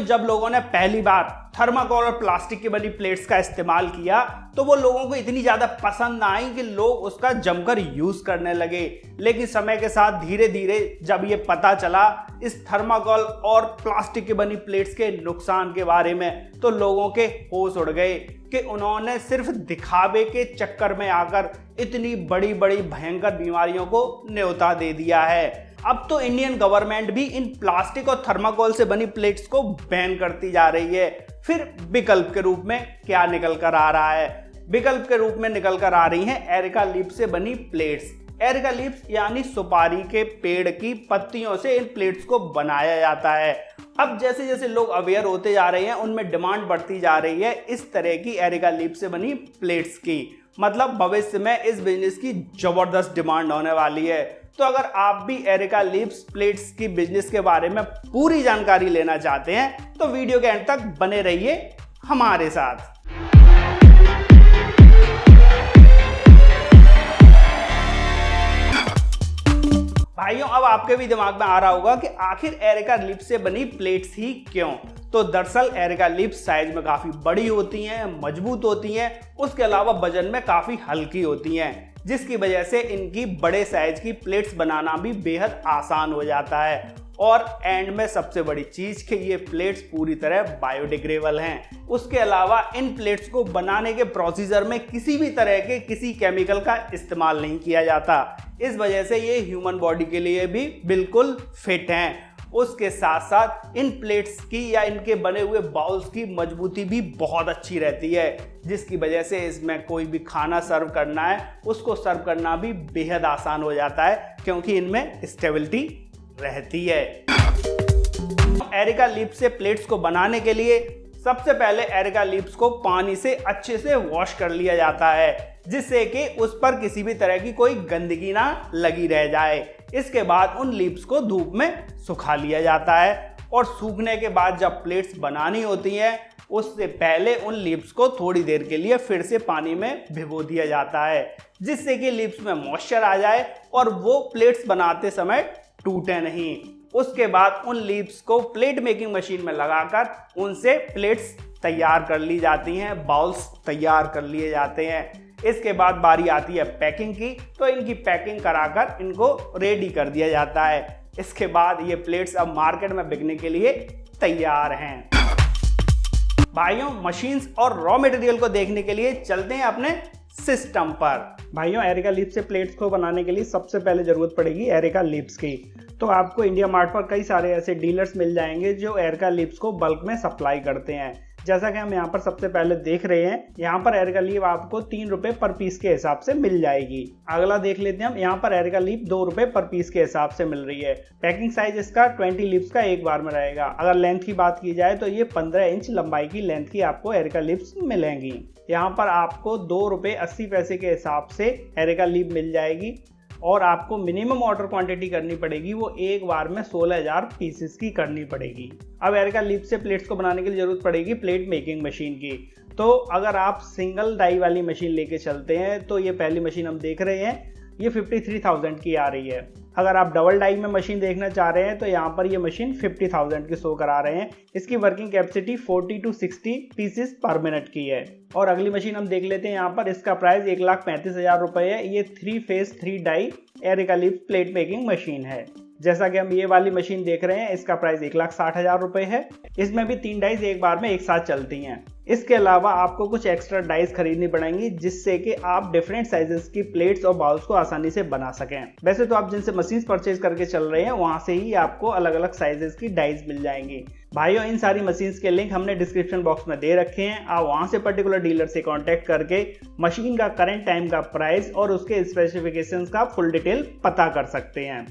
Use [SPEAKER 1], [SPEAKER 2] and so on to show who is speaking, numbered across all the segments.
[SPEAKER 1] जब लोगों ने पहली बार थर्माकोल और प्लास्टिक की बनी प्लेट्स का इस्तेमाल किया तो वो लोगों को इतनी ज्यादा पसंद ना आई कि लोग उसका जमकर यूज करने लगे। लेकिन समय के साथ धीरे धीरे जब ये पता चला इस थर्माकोल और प्लास्टिक की बनी प्लेट्स के नुकसान के बारे में, तो लोगों के होश उड़ गए कि उन्होंने सिर्फ दिखावे के चक्कर में आकर इतनी बड़ी बड़ी भयंकर बीमारियों को न्योता दे दिया है। अब तो इंडियन गवर्नमेंट भी इन प्लास्टिक और थर्माकोल से बनी प्लेट्स को बैन करती जा रही है। फिर विकल्प के रूप में क्या निकल कर आ रहा है? विकल्प के रूप में निकल कर आ रही हैं एरिका लीफ से बनी प्लेट्स। एरिका लीफ यानी सुपारी के पेड़ की पत्तियों से इन प्लेट्स को बनाया जाता है। अब जैसे जैसे लोग अवेयर होते जा रहे हैं उनमें डिमांड बढ़ती जा रही है इस तरह की एरिका लीफ से बनी प्लेट्स की। मतलब भविष्य में इस बिजनेस की जबरदस्त डिमांड होने वाली है। तो अगर आप भी एरिका लीफ प्लेट्स की बिजनेस के बारे में पूरी जानकारी लेना चाहते हैं तो वीडियो के अंत तक बने रहिए हमारे साथ। भाइयों, अब आपके भी दिमाग में आ रहा होगा कि आखिर एरिका लीफ से बनी प्लेट्स ही क्यों? तो दरअसल एरिका लीफ साइज में काफी बड़ी होती हैं, मजबूत होती हैं, उसके अलावा वजन में काफी हल्की होती हैं, जिसकी वजह से इनकी बड़े साइज की प्लेट्स बनाना भी बेहद आसान हो जाता है। और एंड में सबसे बड़ी चीज कि ये प्लेट्स पूरी तरह बायोडिग्रेडेबल हैं। उसके अलावा इन प्लेट्स को बनाने के प्रोसीजर में किसी भी तरह के किसी केमिकल का इस्तेमाल नहीं किया जाता। इस वजह से ये ह्यूमन बॉडी के लिए भी बिल्कुल फिट हैं। उसके साथ साथ इन प्लेट्स की या इनके बने हुए बाउल्स की मजबूती भी बहुत अच्छी रहती है, जिसकी वजह से इसमें कोई भी खाना सर्व करना है उसको सर्व करना भी बेहद आसान हो जाता है, क्योंकि इनमें स्टेबिलिटी रहती है। एरिका लीफ से प्लेट्स को बनाने के लिए सबसे पहले एरिका लीव्स को पानी से अच्छे से वॉश कर लिया जाता है, जिससे कि उस पर किसी भी तरह की कोई गंदगी ना लगी रह जाए। इसके बाद उन लीव्स को धूप में सुखा लिया जाता है और सूखने के बाद जब प्लेट्स बनानी होती हैं उससे पहले उन लीव्स को थोड़ी देर के लिए फिर से पानी में भिगो दिया जाता है, जिससे कि लीव्स में मॉइस्चर आ जाए और वो प्लेट्स बनाते समय टूटे नहीं। उसके बाद उन लीव्स को प्लेट मेकिंग मशीन में लगाकर उनसे प्लेट्स तैयार कर ली जाती हैं, बाउल्स तैयार कर लिए जाते हैं। इसके बाद बारी आती है पैकिंग की, तो इनकी पैकिंग कराकर इनको रेडी कर दिया जाता है। इसके बाद ये प्लेट्स अब मार्केट में बिकने के लिए तैयार हैं। भाइयों, मशीन्स और रॉ मटेरियल को देखने के लिए चलते हैं अपने सिस्टम पर। भाइयों, एरिका लीफ से प्लेट्स को बनाने के लिए सबसे पहले जरूरत पड़ेगी एरिका लीव्स की। तो आपको इंडिया मार्ट पर कई सारे ऐसे डीलर्स मिल जाएंगे जो एरिका लीव्स को बल्क में सप्लाई करते हैं। जैसा कि हम यहाँ पर सबसे पहले देख रहे हैं, यहाँ पर एरिका लीफ आपको 3 रुपए पर पीस के हिसाब से मिल जाएगी। अगला देख लेते हैं हम, यहाँ पर एरिका लीफ 2 रुपए पर पीस के हिसाब से मिल रही है। पैकिंग साइज इसका 20 लीव्स का एक बार में रहेगा। अगर लेंथ की बात की जाए तो ये 15 इंच लंबाई की लेंथ की आपको एरिका लीव्स मिलेंगी। यहाँ पर आपको 2 रुपए 80 पैसे के हिसाब से एरिका लीफ मिल जाएगी और आपको मिनिमम ऑर्डर क्वांटिटी करनी पड़ेगी, वो एक बार में 16,000 पीसेस की करनी पड़ेगी। अब एरिका लीफ से प्लेट्स को बनाने के लिए जरूरत पड़ेगी प्लेट मेकिंग मशीन की। तो अगर आप सिंगल डाई वाली मशीन लेके चलते हैं तो ये पहली मशीन हम देख रहे हैं, ये 53,000 की आ रही है। अगर आप डबल डाई में मशीन देखना चाह रहे हैं तो यहाँ पर ये मशीन 50,000 की शो करा रहे हैं। इसकी वर्किंग कैपेसिटी 40 to 60 पीसेस पर मिनट की है। और अगली मशीन हम देख लेते हैं, यहाँ पर इसका प्राइस 1,35,000 रुपए है। ये 3 phase 3 die areca leaf plate making machine है। जैसा कि हम ये वाली मशीन देख रहे हैं, इसका प्राइस 1,60,000 रुपए है। इसमें भी 3 डाइज एक बार में एक साथ चलती हैं। इसके अलावा आपको कुछ एक्स्ट्रा डाइज खरीदनी पड़ेंगी, जिससे कि आप डिफरेंट साइजेस की प्लेट्स और बाउल्स को आसानी से बना सकें। वैसे तो आप जिनसे मशीन परचेज करके चल रहे हैं वहां से ही आपको अलग अलग साइजेस की डाइज मिल जाएंगी। भाइयों, इन सारी मशीन्स के लिंक हमने डिस्क्रिप्शन बॉक्स में दे रखे हैं। आप वहां से पर्टिकुलर डीलर से कांटेक्ट करके मशीन का करंट टाइम का प्राइस और उसके स्पेसिफिकेशंस का फुल डिटेल पता कर सकते हैं।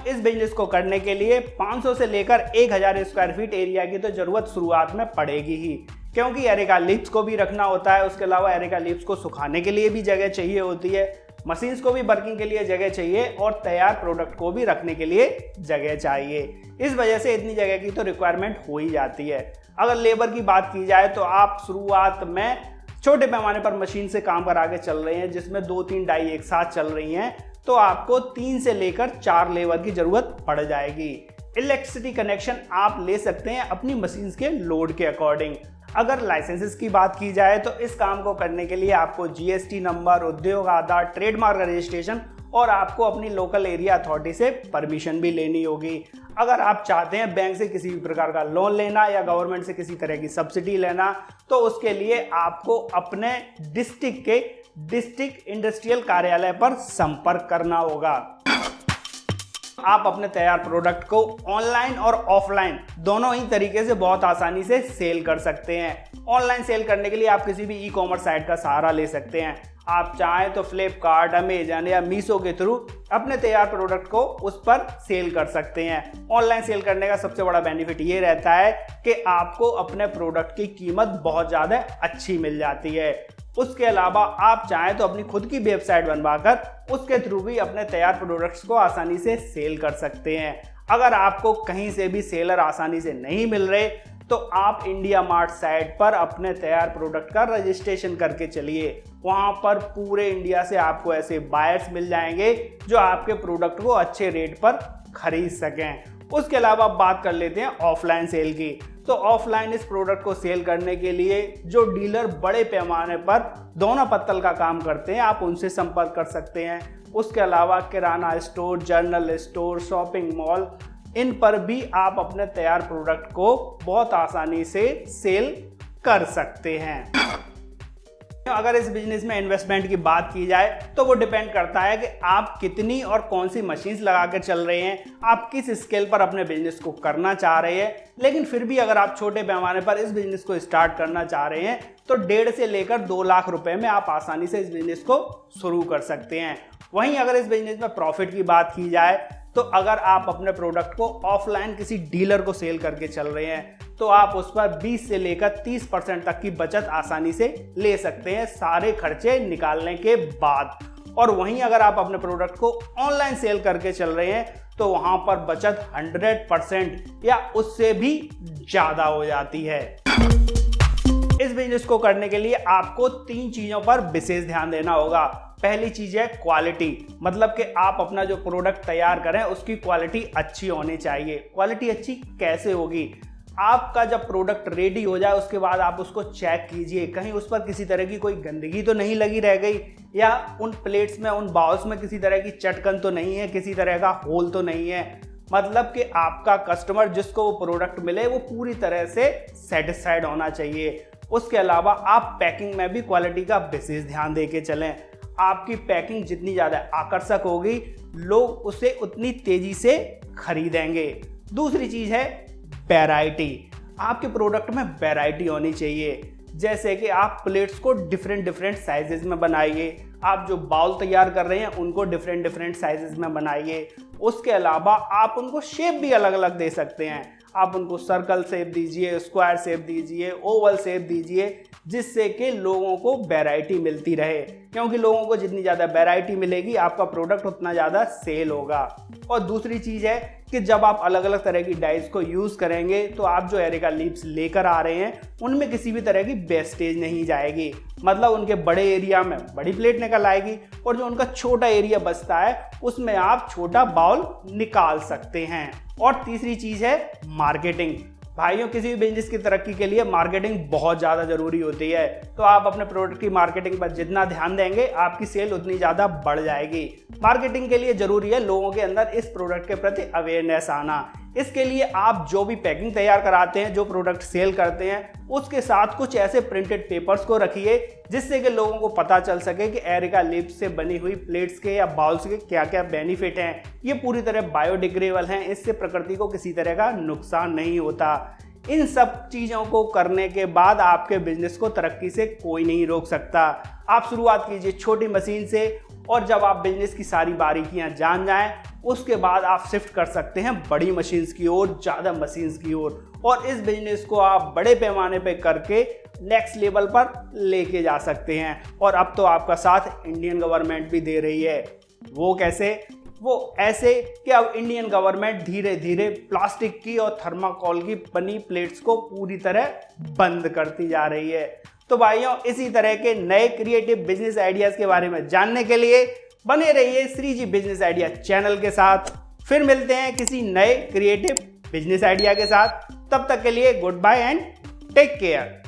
[SPEAKER 1] इस बिजनेस को करने के लिए 500 से लेकर 1000 स्क्वायर फीट एरिया की तो जरूरत शुरुआत में पड़ेगी ही, क्योंकि एरिका लीव्स को भी रखना होता है। उसके अलावा एरिका लीव्स को सुखाने के लिए भी जगह चाहिए होती है, मशीन्स को भी वर्किंग के लिए जगह चाहिए और तैयार प्रोडक्ट को भी रखने के लिए जगह चाहिए। इस वजह से इतनी जगह की तो रिक्वायरमेंट हो ही जाती है। अगर लेबर की बात की जाए तो आप शुरुआत में छोटे पैमाने पर मशीन से काम करा के चल रहे हैं, जिसमें 2-3 डाई एक साथ चल रही हैं, तो आपको 3 से लेकर 4 लेबर की जरूरत पड़ जाएगी। इलेक्ट्रिसिटी कनेक्शन आप ले सकते हैं अपनी मशीन्स के लोड के अकॉर्डिंग। अगर लाइसेंसेस की बात की जाए तो इस काम को करने के लिए आपको जीएसटी नंबर, उद्योग आधार, ट्रेडमार्क रजिस्ट्रेशन और आपको अपनी लोकल एरिया अथॉरिटी से परमिशन भी लेनी होगी। अगर आप चाहते हैं बैंक से किसी भी प्रकार का लोन लेना या गवर्नमेंट से किसी तरह की सब्सिडी लेना, तो उसके लिए आपको अपने डिस्ट्रिक्ट के डिस्ट्रिक्ट इंडस्ट्रियल कार्यालय पर संपर्क करना होगा। आप अपने तैयार प्रोडक्ट को ऑनलाइन और ऑफलाइन दोनों ही तरीके से बहुत आसानी से सेल कर सकते हैं। ऑनलाइन सेल करने के लिए आप किसी भी ई कॉमर्स साइट का सहारा ले सकते हैं। आप चाहें तो फ्लिपकार्ट, अमेजन या मीशो के थ्रू अपने तैयार प्रोडक्ट को उस पर सेल कर सकते हैं। ऑनलाइन सेल करने का सबसे बड़ा बेनिफिट ये रहता है कि आपको अपने प्रोडक्ट की कीमत बहुत ज़्यादा अच्छी मिल जाती है। उसके अलावा आप चाहें तो अपनी खुद की वेबसाइट बनवाकर उसके थ्रू भी अपने तैयार प्रोडक्ट्स को आसानी से सेल कर सकते हैं। अगर आपको कहीं से भी सेलर आसानी से नहीं मिल रहे तो आप इंडिया मार्ट साइट पर अपने तैयार प्रोडक्ट का रजिस्ट्रेशन करके चलिए। वहां पर पूरे इंडिया से आपको ऐसे बायर्स मिल जाएंगे जो आपके प्रोडक्ट को अच्छे रेट पर खरीद सकें। उसके अलावा बात कर लेते हैं ऑफलाइन सेल की। तो ऑफलाइन इस प्रोडक्ट को सेल करने के लिए जो डीलर बड़े पैमाने पर दोना पत्तल का काम करते हैं, आप उनसे संपर्क कर सकते हैं। उसके अलावा kirana store, general store, shopping mall, इन पर भी आप अपने तैयार प्रोडक्ट को बहुत आसानी से सेल कर सकते हैं। अगर इस बिजनेस में इन्वेस्टमेंट की बात की जाए तो वो डिपेंड करता है कि आप कितनी और कौन सी मशीन्स लगा कर चल रहे हैं, आप किस स्केल पर अपने बिजनेस को करना चाह रहे हैं। लेकिन फिर भी अगर आप छोटे पैमाने पर इस बिजनेस को स्टार्ट करना चाह रहे हैं तो 1.5 से लेकर 2 लाख रुपए में आप आसानी से इस बिजनेस को शुरू कर सकते हैं। वहीं अगर इस बिजनेस में प्रॉफिट की बात की जाए तो अगर आप अपने प्रोडक्ट को ऑफलाइन किसी डीलर को सेल करके चल रहे हैं तो आप उस पर 20 से लेकर 30% तक की बचत आसानी से ले सकते हैं, सारे खर्चे निकालने के बाद। और वहीं अगर आप अपने प्रोडक्ट को ऑनलाइन सेल करके चल रहे हैं तो वहां पर बचत 100% या उससे भी ज्यादा हो जाती है। इस बिजनेस को करने के लिए आपको 3 चीजों पर विशेष ध्यान देना होगा। पहली चीज है क्वालिटी, मतलब कि आप अपना जो प्रोडक्ट तैयार करें उसकी क्वालिटी अच्छी होनी चाहिए। क्वालिटी अच्छी कैसे होगी? आपका जब प्रोडक्ट रेडी हो जाए उसके बाद आप उसको चेक कीजिए, कहीं उस पर किसी तरह की कोई गंदगी तो नहीं लगी रह गई, या उन प्लेट्स में, उन बाउल्स में किसी तरह की चटकन तो नहीं है, किसी तरह का होल तो नहीं है। मतलब कि आपका कस्टमर जिसको वो प्रोडक्ट मिले वो पूरी तरह से सेटिस्फाइड होना चाहिए। उसके अलावा आप पैकिंग में भी क्वालिटी का विशेष ध्यान देके चलें। आपकी पैकिंग जितनी ज़्यादा आकर्षक होगी, लोग उसे उतनी तेजी से खरीदेंगे। दूसरी चीज़ है वैरायटी। आपके प्रोडक्ट में वैरायटी होनी चाहिए, जैसे कि आप प्लेट्स को डिफरेंट साइजेस में बनाइए, आप जो बाउल तैयार कर रहे हैं उनको डिफरेंट साइजेस में बनाइए। उसके अलावा आप उनको शेप भी अलग अलग दे सकते हैं, आप उनको सर्कल शेप दीजिए, स्क्वायर शेप दीजिए, ओवल शेप दीजिए, जिससे कि लोगों को वैरायटी मिलती रहे, क्योंकि लोगों को जितनी ज़्यादा वैरायटी मिलेगी आपका प्रोडक्ट उतना ज़्यादा सेल होगा। और दूसरी चीज़ है कि जब आप अलग अलग तरह की डाइस को यूज़ करेंगे तो आप जो एरिका लीफ्स लेकर आ रहे हैं उनमें किसी भी तरह की वेस्टेज नहीं जाएगी, मतलब उनके बड़े एरिया में बड़ी प्लेट निकल आएगी और जो उनका छोटा एरिया बचता है उसमें आप छोटा बाउल निकाल सकते हैं। और तीसरी चीज़ है मार्केटिंग। भाइयों, किसी भी बिजनेस की तरक्की के लिए मार्केटिंग बहुत ज़्यादा ज़रूरी होती है, तो आप अपने प्रोडक्ट की मार्केटिंग पर जितना ध्यान देंगे आपकी सेल उतनी ज़्यादा बढ़ जाएगी। मार्केटिंग के लिए ज़रूरी है लोगों के अंदर इस प्रोडक्ट के प्रति अवेयरनेस आना। इसके लिए आप जो भी पैकिंग तैयार कराते हैं, जो प्रोडक्ट सेल करते हैं, उसके साथ कुछ ऐसे प्रिंटेड पेपर्स को रखिए जिससे कि लोगों को पता चल सके कि एरिका लीफ्स से बनी हुई प्लेट्स के या बाउल्स के क्या क्या बेनिफिट हैं। ये पूरी तरह बायोडिग्रेडेबल हैं, इससे प्रकृति को किसी तरह का नुकसान नहीं होता। इन सब चीज़ों को करने के बाद आपके बिजनेस को तरक्की से कोई नहीं रोक सकता। आप शुरुआत कीजिए छोटी मशीन से, और जब आप बिजनेस की सारी बारीकियां जान जाएं उसके बाद आप शिफ्ट कर सकते हैं बड़ी मशीन्स की ओर, ज़्यादा मशीन्स की ओर, और इस बिजनेस को आप बड़े पैमाने पे करके नेक्स्ट लेवल पर लेके जा सकते हैं। और अब तो आपका साथ इंडियन गवर्नमेंट भी दे रही है। वो कैसे? वो ऐसे कि अब इंडियन गवर्नमेंट धीरे धीरे प्लास्टिक की और थर्माकोल की बनी प्लेट्स को पूरी तरह बंद करती जा रही है। तो भाइयों, इसी तरह के नए क्रिएटिव बिजनेस आइडियाज़ के बारे में जानने के लिए बने रहिए श्री जी बिजनेस आइडिया चैनल के साथ। फिर मिलते हैं किसी नए क्रिएटिव बिजनेस आइडिया के साथ। तब तक के लिए goodbye and take care.